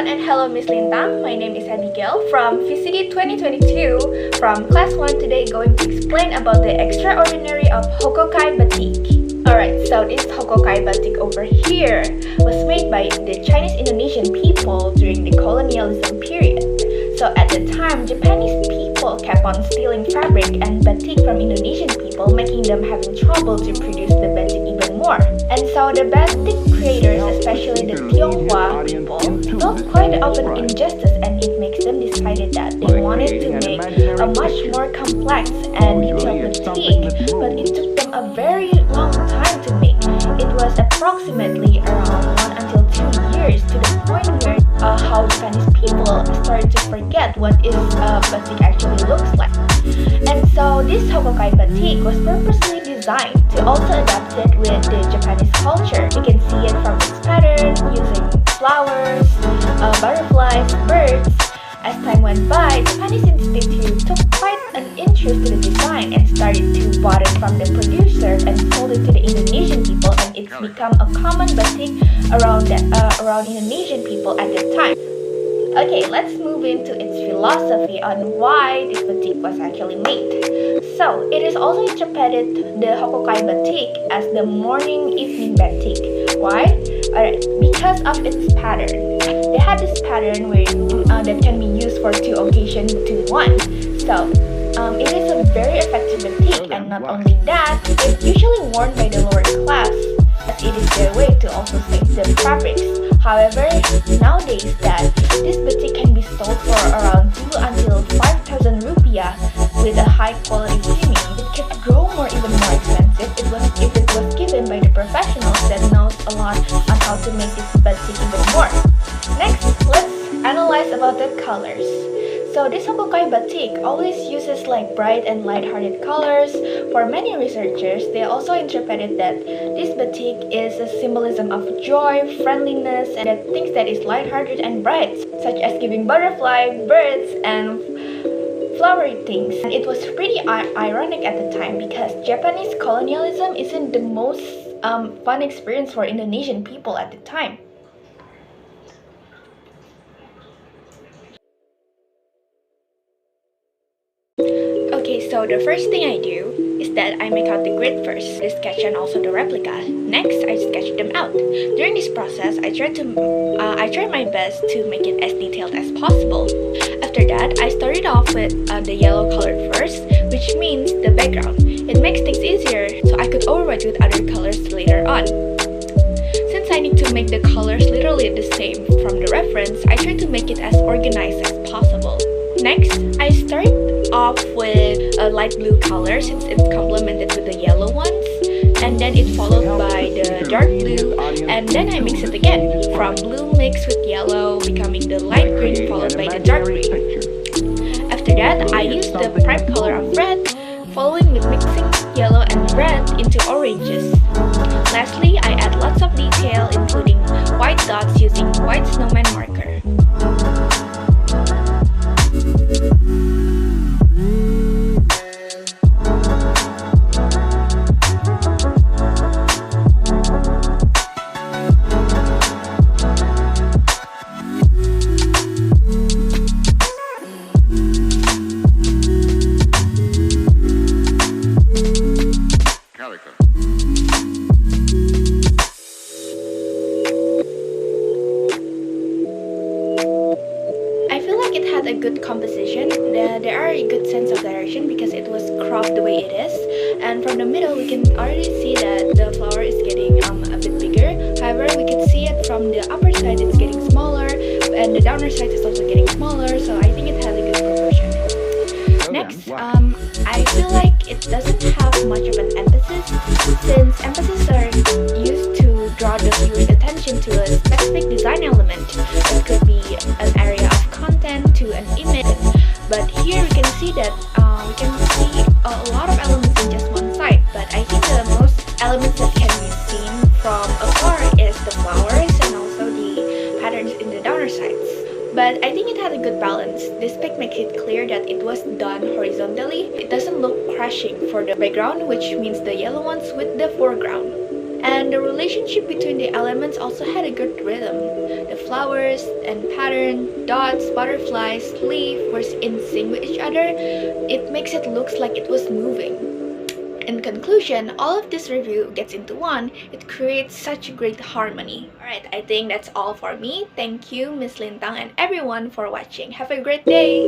and hello Miss Lintang. My name is Abigail from VCD 2022 from class 1 today going to explain about the extraordinary of Hokokai Batik. Alright, so this Hokokai Batik over here was made by the Chinese Indonesian people during the colonialism period. So at the time, Japanese people kept on stealing fabric and batik from Indonesian people, making them having trouble to produce the batik even more. And so the batik creators, especially the Tionghoa people, felt quite of an injustice, and it makes them decided that they wanted to make a much more complex and detailed batik, but it took them a very long time to make. It was approximately around 1 until 2 years, to the point where how Japanese people started to forget what is batik actually looks like. And so this Hokokai batik was purposely designed to also adapt it with the Japanese culture. You can see it from its pattern, using flowers, butterflies, birds. As time went by, Japanese Institute took quite an interest to the design and started to bought it from the producer and sold it to the Indonesian people, and it's become a common batik around Indonesian people at the time. Okay, let's move into its philosophy on why this batik was actually made. So, it is also interpreted the Hokokai batik as the morning-evening batik. Why? Alright, because of its pattern. They had this pattern where that can be used for 2 occasions to 1. So, it is a very effective batik, and not only that, it's usually worn by the lower class, as it is their way to also save the fabrics. However, nowadays that this batik can be sold for around 2 until 5,000 rupiah with a high quality premium. It can grow even more expensive if it was given by the professionals that knows a lot on how to make this batik even more. Next, let's analyze about the colors. So this Hokokai batik always uses like bright and light-hearted colors. For many researchers, they also interpreted that this batik is a symbolism of joy, friendliness, and that things that is light-hearted and bright, such as giving butterfly, birds, and flowery things. And it was pretty ironic at the time because Japanese colonialism isn't the most fun experience for Indonesian people at the time. Okay, so the first thing I do is that I make out the grid first, the sketch and also the replica. Next, I sketch them out. During this process, I try my best to make it as detailed as possible. After that, I started off with the yellow color first, which means the background. It makes things easier, so I could overwrite with other colors later on. Since I need to make the colors literally the same from the reference, I try to make it as organized as possible. Next, I start off with a light blue color since it's complemented with the yellow ones, and then it's followed by the dark blue, and then I mix it again from blue mixed with yellow, becoming the light green followed by the dark green. After that, I use the prime color of red, following with mixing yellow and red into oranges. Lastly, I add lots of detail including white dots using white snowman marker. A good composition. There are a good sense of direction because it was cropped the way it is, and from the middle we can already see that the flower is getting a bit bigger. However, we can see it from the upper side it's getting smaller, and the downer side is also getting smaller, so I think it has a good proportion. Next, I feel like it doesn't have much of an emphasis, since emphasis are used to draw the viewer's attention to a specific design element. It could be an area of content to an image, but here we can see that we can see a lot of elements in just one side. But I think the most elements that can be seen from afar is the flowers and also the patterns in the downer sides. But I think it had a good balance. This pic makes it clear that it was done horizontally. It doesn't look crashing for the background, which means the yellow ones with the foreground. And the relationship between the elements also had a good rhythm. The flowers and pattern, dots, butterflies, leaf were in sync with each other, it makes it looks like it was moving. In conclusion, all of this review gets into one, it creates such great harmony. Alright, I think that's all for me. Thank you, Miss Lintang, and everyone for watching. Have a great day!